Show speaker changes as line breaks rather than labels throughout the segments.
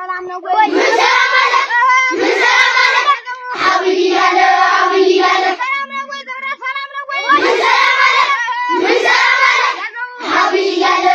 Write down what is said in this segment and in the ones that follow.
ሰላም ነው ወይ ሰላም አለ ሰላም አለ አብይ ያለ ሰላም ነው ወይ ሰላም ነው ወይ ሰላም አለ አብይ ያለ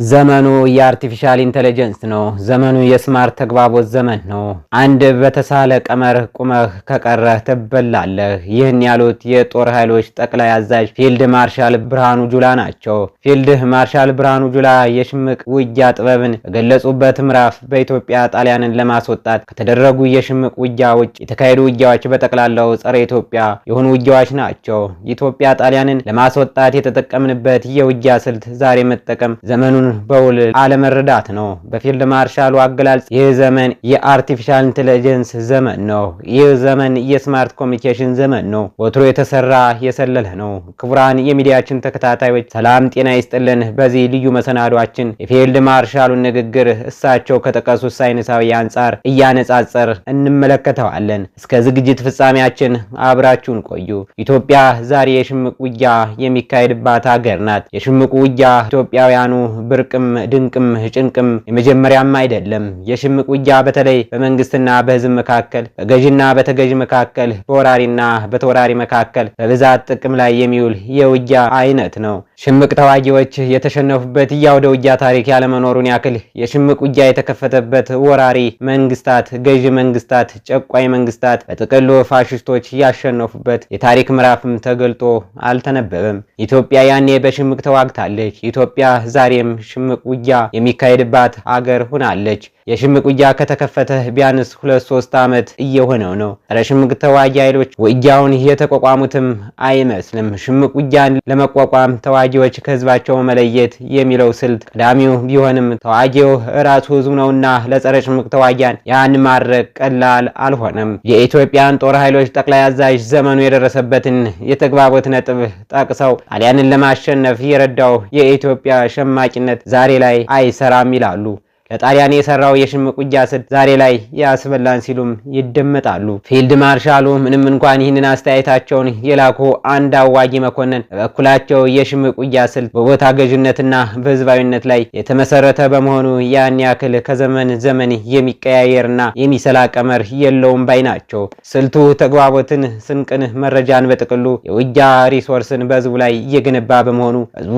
ዘመኑ የአርቲፊሻል ኢንተለጀንስ ነው። ዘመኑ የስማርት ተግባቦት ዘመን ነው። አንድ በተሳለ ቀመር ቁመህ ከቀረህ ትበላለህ። ይህን ያሉት የጦር ኃይሎች ጠቅላይ አዛዥ ፊልድ ማርሻል ብርሃኑ ጁላ ናቸው። ፊልድ ማርሻል ብርሃኑ ጁላ የሽምቅ ውጊያ ጥበብን በገለጹበት ምዕራፍ በኢትዮጵያ ጣሊያንን ለማስወጣት ከተደረጉ የሽምቅ ውጊያ ውጭ የተካሄዱ ውጊያዎች በጠቅላላው ጸረ ኢትዮጵያ የሆኑ ውጊያዎች ናቸው። ኢትዮጵያ ጣሊያንን ለማስወጣት የተጠቀምንበት የውጊያ ስልት ዛሬ መጠቀም ዘመኑን በውል አለመረዳት ነው። በፊልድ ማርሻሉ አገላለጽ ይህ ዘመን የአርቲፊሻል ኢንተለጀንስ ዘመን ነው። ይህ ዘመን የስማርት ኮሚኒኬሽን ዘመን ነው። ወትሮ የተሰራ የሰለለ ነው። ክቡራን የሚዲያችን ተከታታዮች ሰላም ጤና ይስጥልን። በዚህ ልዩ መሰናዷችን የፊልድ ማርሻሉን ንግግር እሳቸው ከጠቀሱት ሳይንሳዊ አንጻር እያነጻጸር እንመለከተዋለን። እስከ ዝግጅት ፍጻሜያችን አብራችሁን ቆዩ። ኢትዮጵያ ዛሬ የሽምቅ ውጊያ የሚካሄድባት ሀገር ናት። የሽምቅ ውጊያ ኢትዮጵያውያኑ ብርቅም ድንቅም ጭንቅም የመጀመሪያም አይደለም። የሽምቅ ውጊያ በተለይ በመንግስትና በህዝብ መካከል፣ በገዥና በተገዥ መካከል፣ በወራሪና በተወራሪ መካከል በብዛት ጥቅም ላይ የሚውል የውጊያ አይነት ነው። ሽምቅ ተዋጊዎች የተሸነፉበት የአውደ ውጊያ ታሪክ ያለመኖሩን ያክል የሽምቅ ውጊያ የተከፈተበት ወራሪ መንግስታት፣ ገዥ መንግስታት፣ ጨቋኝ መንግስታት በጥቅሉ ፋሽስቶች ያሸነፉበት የታሪክ ምዕራፍም ተገልጦ አልተነበበም። ኢትዮጵያ ያኔ በሽምቅ ተዋግታለች። ኢትዮጵያ ዛሬም ሽምቅ ውጊያ የሚካሄድባት አገር ሆናለች። የሽምቅ ውጊያ ከተከፈተ ቢያንስ 2-3 ዓመት እየሆነው ነው። ጸረ ሽምቅ ተዋጊ ኃይሎች ውጊያውን የተቋቋሙትም አይመስልም። ሽምቅ ውጊያን ለመቋቋም ተዋጊዎች ከህዝባቸው መለየት የሚለው ስልት ቀዳሚው ቢሆንም ተዋጊው ራሱ ህዝቡ ነውና ለጸረ ሽምቅ ተዋጊያን ያን ማድረግ ቀላል አልሆነም። የኢትዮጵያን ጦር ኃይሎች ጠቅላይ አዛዥ ዘመኑ የደረሰበትን የተግባቦት ነጥብ ጠቅሰው ጣሊያንን ለማሸነፍ የረዳው የኢትዮጵያ ሸማቂነት ዛሬ ላይ አይሰራም ይላሉ። ለጣሊያን የሰራው የሽምቅ ውጊያ ስልት ዛሬ ላይ ያስበላን ሲሉም ይደመጣሉ። ፊልድ ማርሻሉ ምንም እንኳን ይህንን አስተያየታቸውን የላኩ አንድ አዋጊ መኮንን በበኩላቸው የሽምቅ ውጊያ ስልት በቦታ ገዥነትና በህዝባዊነት ላይ የተመሰረተ በመሆኑ ያን ያክል ከዘመን ዘመን የሚቀያየርና የሚሰላ ቀመር የለውም ባይ ናቸው። ስልቱ ተግባቦትን፣ ስንቅን፣ መረጃን በጥቅሉ የውጊያ ሪሶርስን በህዝቡ ላይ እየገነባ በመሆኑ ህዝቡ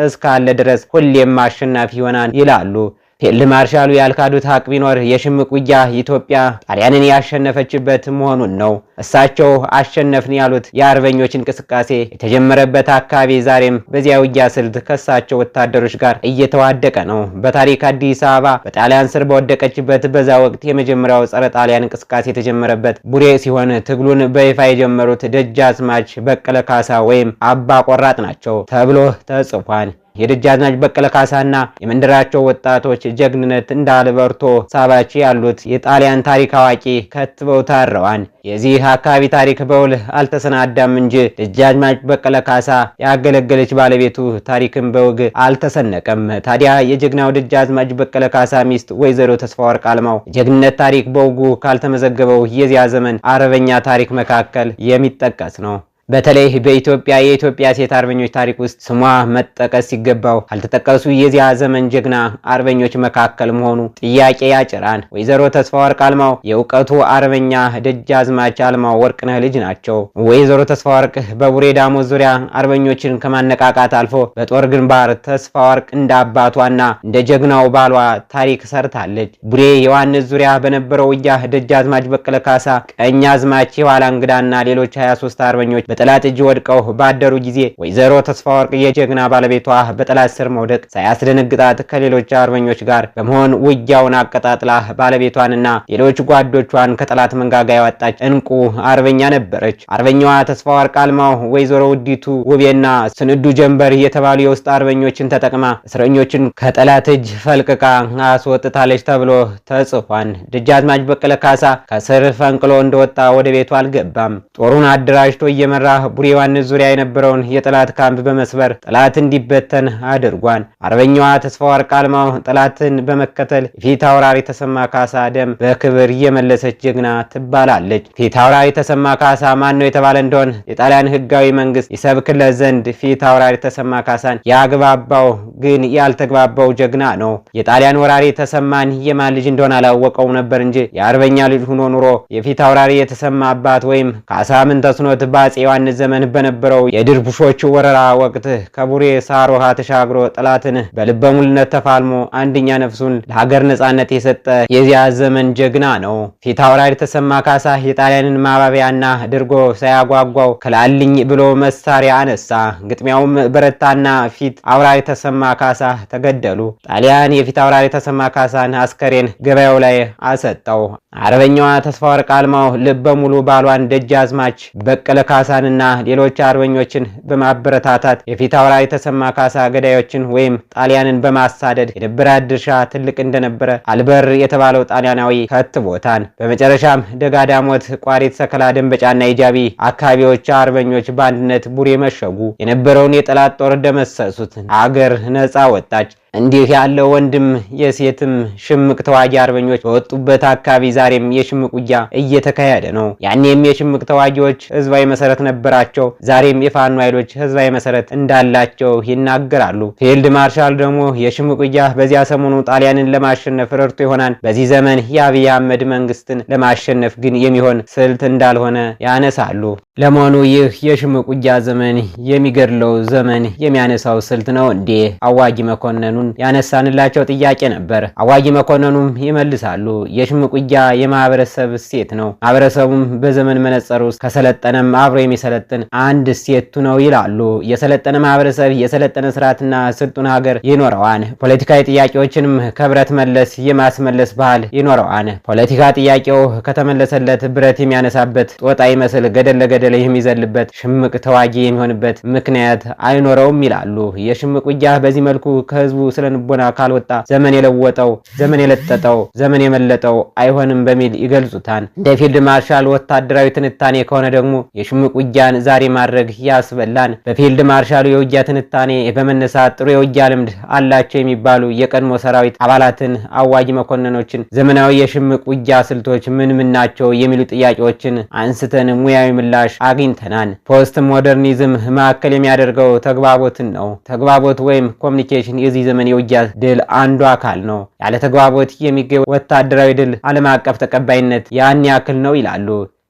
እስካለ ድረስ ሁሌም አሸናፊ ይሆናል ይላሉ። ፊልድ ማርሻሉ ያልካዱት ሀቅ ቢኖር የሽምቅ ውጊያ ኢትዮጵያ ጣሊያንን ያሸነፈችበት መሆኑን ነው። እሳቸው አሸነፍን ያሉት የአርበኞች እንቅስቃሴ የተጀመረበት አካባቢ ዛሬም በዚያ ውጊያ ስልት ከእሳቸው ወታደሮች ጋር እየተዋደቀ ነው። በታሪክ አዲስ አበባ በጣሊያን ስር በወደቀችበት በዛ ወቅት የመጀመሪያው ጸረ ጣሊያን እንቅስቃሴ የተጀመረበት ቡሬ ሲሆን ትግሉን በይፋ የጀመሩት ደጃዝማች በቀለ ካሳ ወይም አባ ቆራጥ ናቸው ተብሎ ተጽፏል። የደጃዝማች በቀለ ካሳና የመንደራቸው ወጣቶች ጀግንነት እንዳልበርቶ ሳባቺ ያሉት የጣሊያን ታሪክ አዋቂ ከትበው ታረዋን። የዚህ አካባቢ ታሪክ በውል አልተሰናዳም እንጂ ደጃዝማች በቀለ ካሳ ያገለገለች ባለቤቱ ታሪክን በውግ አልተሰነቀም። ታዲያ የጀግናው ደጃዝማች በቀለ ካሳ ሚስት ወይዘሮ ተስፋወርቅ አልማው ጀግንነት ታሪክ በውጉ ካልተመዘገበው የዚያ ዘመን አርበኛ ታሪክ መካከል የሚጠቀስ ነው። በተለይ በኢትዮጵያ የኢትዮጵያ ሴት አርበኞች ታሪክ ውስጥ ስሟ መጠቀስ ሲገባው ካልተጠቀሱ የዚያ ዘመን ጀግና አርበኞች መካከል መሆኑ ጥያቄ ያጭራል። ወይዘሮ ተስፋወርቅ አልማው የእውቀቱ አርበኛ ደጃዝማች አልማው ወርቅነህ ልጅ ናቸው። ወይዘሮ ተስፋወርቅ በቡሬ ዳሞት ዙሪያ አርበኞችን ከማነቃቃት አልፎ በጦር ግንባር ተስፋወርቅ እንደ አባቷና እንደ ጀግናው ባሏ ታሪክ ሰርታለች። ቡሬ ዮሐንስ ዙሪያ በነበረው ውጊያ ደጃዝማች በቀለ ካሳ፣ ቀኛዝማች የኋላ እንግዳና ሌሎች 23 አርበኞች በጠላት እጅ ወድቀው ባደሩ ጊዜ ወይዘሮ ተስፋወርቅ የጀግና ባለቤቷ በጠላት ስር መውደቅ ሳያስደነግጣት ከሌሎች አርበኞች ጋር በመሆን ውጊያውን አቀጣጥላ ባለቤቷንና ሌሎች ጓዶቿን ከጠላት መንጋጋ ያወጣች እንቁ አርበኛ ነበረች። አርበኛዋ ተስፋወርቅ አልማው ወይዘሮ ውዲቱ ውቤና ስንዱ ጀንበር የተባሉ የውስጥ አርበኞችን ተጠቅማ እስረኞችን ከጠላት እጅ ፈልቅቃ አስወጥታለች ተብሎ ተጽፏል። ደጃዝማች በቀለ ካሳ ከስር ፈንቅሎ እንደወጣ ወደ ቤቱ አልገባም። ጦሩን አደራጅቶ እየመራ ወረራ ቡሬ ዮሐንስ ዙሪያ የነበረውን የጠላት ካምፕ በመስበር ጠላት እንዲበተን አድርጓል። አርበኛዋ ተስፋ ወርቅ አልማው ጠላትን በመከተል ፊት አውራሪ ተሰማ ካሳ ደም በክብር የመለሰች ጀግና ትባላለች። ፊት አውራሪ ተሰማ ካሳ ማን ነው የተባለ እንደሆነ የጣሊያን ህጋዊ መንግስት ይሰብክለት ዘንድ ፊት አውራሪ ተሰማ ካሳን ያግባባው ግን ያልተግባባው ጀግና ነው። የጣሊያን ወራሪ ተሰማን የማን ልጅ እንደሆነ አላወቀው ነበር እንጂ የአርበኛ ልጅ ሆኖ ኑሮ የፊት አውራሪ የተሰማ አባት ወይም ካሳ ምን ተስኖት በአፄ ዮሐንስ ዘመን በነበረው የድርቡሾች ወረራ ወቅት ከቡሬ ሳሮሃ ተሻግሮ ጠላትን በልበ ሙሉነት ተፋልሞ አንደኛ ነፍሱን ለሀገር ነጻነት የሰጠ የዚያ ዘመን ጀግና ነው። ፊት አውራሪ ተሰማ ካሳ የጣሊያንን ማባቢያና ድርጎ ሳያጓጓው ክላልኝ ብሎ መሳሪያ አነሳ። ግጥሚያውም በረታና ፊት አውራሪ ተሰማ ካሳ ተገደሉ። ጣሊያን የፊት አውራሪ ተሰማ ካሳን አስከሬን ገበያው ላይ አሰጠው። አርበኛዋ ተስፋ ወርቅ አልማው ልበ ሙሉ ባሏን ደጃዝማች በቀለ ካሳንና ሌሎች አርበኞችን በማበረታታት የፊት አውራሪ ተሰማ ካሳ ገዳዮችን ወይም ጣሊያንን በማሳደድ የነበራት ድርሻ ትልቅ እንደነበረ አልበር የተባለው ጣሊያናዊ ከትቦታል። በመጨረሻም ደጋዳሞት፣ ቋሪት፣ ሰከላ፣ ደንበጫና ኢጃቢ አካባቢዎች አርበኞች በአንድነት ቡሬ መሸጉ። የነበረውን የጠላት ጦር ደመሰሱት። አገር ነጻ ወጣች። እንዲህ ያለው ወንድም የሴትም ሽምቅ ተዋጊ አርበኞች በወጡበት አካባቢ ዛሬም የሽምቅ ውጊያ እየተካሄደ ነው። ያኔም የሽምቅ ተዋጊዎች ህዝባዊ መሰረት ነበራቸው። ዛሬም የፋኖ ኃይሎች ህዝባዊ መሰረት እንዳላቸው ይናገራሉ። ፊልድ ማርሻል ደግሞ የሽምቅ ውጊያ በዚያ ሰሞኑ ጣሊያንን ለማሸነፍ ረድቶ ይሆናል። በዚህ ዘመን የአብይ አህመድ መንግስትን ለማሸነፍ ግን የሚሆን ስልት እንዳልሆነ ያነሳሉ። ለመሆኑ ይህ የሽምቅ ውጊያ ዘመን የሚገድለው ዘመን የሚያነሳው ስልት ነው እንዴ? አዋጊ መኮንኑን ያነሳንላቸው ጥያቄ ነበር። አዋጊ መኮንኑም ይመልሳሉ። የሽምቅ ውጊያ የማህበረሰብ እሴት ነው። ማህበረሰቡም በዘመን መነጽር ውስጥ ከሰለጠነም አብሮ የሚሰለጥን አንድ እሴቱ ነው ይላሉ። የሰለጠነ ማህበረሰብ የሰለጠነ ስርዓትና ስልጡን ሀገር ይኖረዋል። ፖለቲካዊ ጥያቄዎችንም ከብረት መለስ የማስመለስ ባህል ይኖረዋል። ፖለቲካ ጥያቄው ከተመለሰለት ብረት የሚያነሳበት ጦጣ ይመስል ገደል ለገደል የሚዘልበት ሽምቅ ተዋጊ የሚሆንበት ምክንያት አይኖረውም ይላሉ። የሽምቅ ውጊያ በዚህ መልኩ ከህዝቡ ስለንቦና ካልወጣ ዘመን የለወጠው ዘመን የለጠጠው ዘመን የመለጠው አይሆንም በሚል ይገልጹታል። እንደ ፊልድ ማርሻል ወታደራዊ ትንታኔ ከሆነ ደግሞ የሽምቅ ውጊያን ዛሬ ማድረግ ያስበላን። በፊልድ ማርሻሉ የውጊያ ትንታኔ በመነሳት ጥሩ የውጊያ ልምድ አላቸው የሚባሉ የቀድሞ ሰራዊት አባላትን፣ አዋጊ መኮንኖችን ዘመናዊ የሽምቅ ውጊያ ስልቶች ምን ምን ናቸው የሚሉ ጥያቄዎችን አንስተን ሙያዊ ምላሽ አግኝተናል። ፖስት ሞደርኒዝም ማዕከል የሚያደርገው ተግባቦትን ነው። ተግባቦት ወይም ኮሚኒኬሽን የዚህ ዘመን የውጊያ ድል አንዱ አካል ነው። ያለ ተግባቦት የሚገኝ ወታደራዊ ድል ዓለም አቀፍ ተቀባይነት ያን ያክል ነው ይላሉ።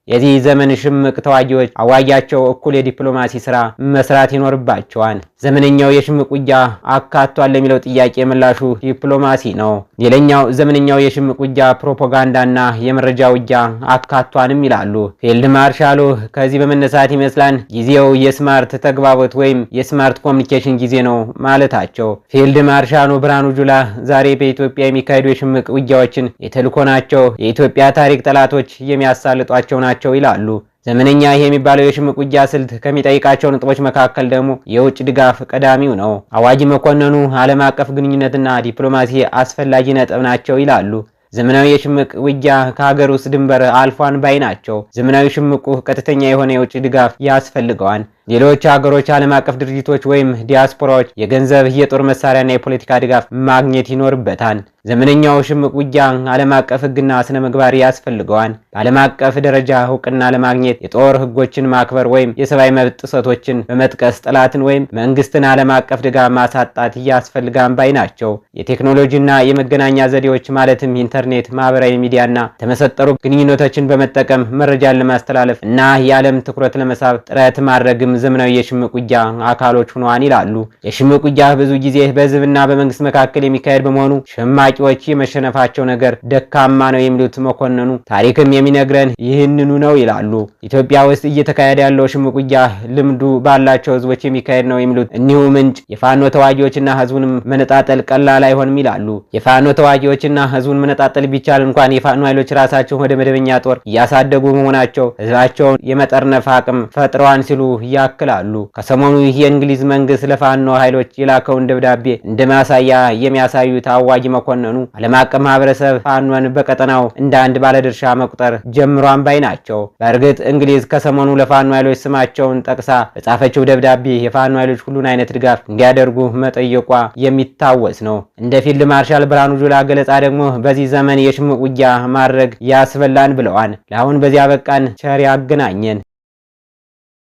የዚህ ዘመን ሽምቅ ተዋጊዎች አዋጊያቸው እኩል የዲፕሎማሲ ስራ መስራት ይኖርባቸዋል። ዘመነኛው የሽምቅ ውጊያ አካቷል ለሚለው ጥያቄ ምላሹ ዲፕሎማሲ ነው። ሌላኛው ዘመነኛው የሽምቅ ውጊያ ፕሮፓጋንዳና የመረጃ ውጊያ አካቷንም ይላሉ ፊልድ ማርሻሉ። ከዚህ በመነሳት ይመስላል ጊዜው የስማርት ተግባቦት ወይም የስማርት ኮሚኒኬሽን ጊዜ ነው ማለታቸው። ፊልድ ማርሻሉ ብርሃኑ ጁላ ዛሬ በኢትዮጵያ የሚካሄዱ የሽምቅ ውጊያዎችን የተልእኮ ናቸው፣ የኢትዮጵያ ታሪክ ጠላቶች የሚያሳልጧቸው ናቸው ይላሉ። ዘመነኛ ይሄ የሚባለው የሽምቅ ውጊያ ስልት ከሚጠይቃቸው ነጥቦች መካከል ደግሞ የውጭ ድጋፍ ቀዳሚው ነው። አዋጊ መኮንኑ ዓለም አቀፍ ግንኙነትና ዲፕሎማሲ አስፈላጊ ነጥብ ናቸው ይላሉ። ዘመናዊ የሽምቅ ውጊያ ከሀገር ውስጥ ድንበር አልፏን ባይ ናቸው። ዘመናዊ ሽምቁ ቀጥተኛ የሆነ የውጭ ድጋፍ ያስፈልገዋል። ሌሎች ሀገሮች ዓለም አቀፍ ድርጅቶች ወይም ዲያስፖራዎች የገንዘብ የጦር መሳሪያና የፖለቲካ ድጋፍ ማግኘት ይኖርበታል። ዘመነኛው ሽምቅ ውጊያ ዓለም አቀፍ ሕግና ስነ ምግባር ያስፈልገዋል። በዓለም አቀፍ ደረጃ እውቅና ለማግኘት የጦር ሕጎችን ማክበር ወይም የሰብአዊ መብት ጥሰቶችን በመጥቀስ ጠላትን ወይም መንግስትን ዓለም አቀፍ ድጋፍ ማሳጣት ያስፈልጋል ባይ ናቸው። የቴክኖሎጂና የመገናኛ ዘዴዎች ማለትም ኢንተርኔት፣ ማህበራዊ ሚዲያና ተመሰጠሩ ግንኙነቶችን በመጠቀም መረጃን ለማስተላለፍ እና የዓለም ትኩረት ለመሳብ ጥረት ማድረግም ዘመናዊ የሽምቅ ውጊያ አካሎች ሆነዋል ይላሉ። የሽምቅ ውጊያ ብዙ ጊዜ በህዝብና በመንግስት መካከል የሚካሄድ በመሆኑ ሸማቂዎች የመሸነፋቸው ነገር ደካማ ነው የሚሉት መኮንኑ ታሪክም የሚነግረን ይህንኑ ነው ይላሉ። ኢትዮጵያ ውስጥ እየተካሄደ ያለው ሽምቅ ውጊያ ልምዱ ባላቸው ህዝቦች የሚካሄድ ነው የሚሉት እኒሁ ምንጭ የፋኖ ተዋጊዎችና ህዝቡንም መነጣጠል ቀላል አይሆንም ይላሉ። የፋኖ ተዋጊዎችና ህዝቡን መነጣጠል ቢቻል እንኳን የፋኖ ኃይሎች ራሳቸውን ወደ መደበኛ ጦር እያሳደጉ መሆናቸው ህዝባቸውን የመጠርነፍ አቅም ፈጥረዋን ሲሉ ያክላሉ። ከሰሞኑ የእንግሊዝ መንግስት ለፋኖ ኃይሎች የላከውን ደብዳቤ እንደ ማሳያ የሚያሳዩት አዋጊ መኮንኑ ዓለም አቀፍ ማህበረሰብ ፋኖን በቀጠናው እንደ አንድ ባለድርሻ መቁጠር ጀምሯን ባይ ናቸው። በእርግጥ እንግሊዝ ከሰሞኑ ለፋኖ ኃይሎች ስማቸውን ጠቅሳ በጻፈችው ደብዳቤ የፋኖ ኃይሎች ሁሉን አይነት ድጋፍ እንዲያደርጉ መጠየቋ የሚታወስ ነው። እንደ ፊልድ ማርሻል ብርሃኑ ጁላ ገለጻ ደግሞ በዚህ ዘመን የሽምቅ ውጊያ ማድረግ ያስበላን ብለዋል። ለአሁን በዚያ በቃን። ቸር ያገናኘን።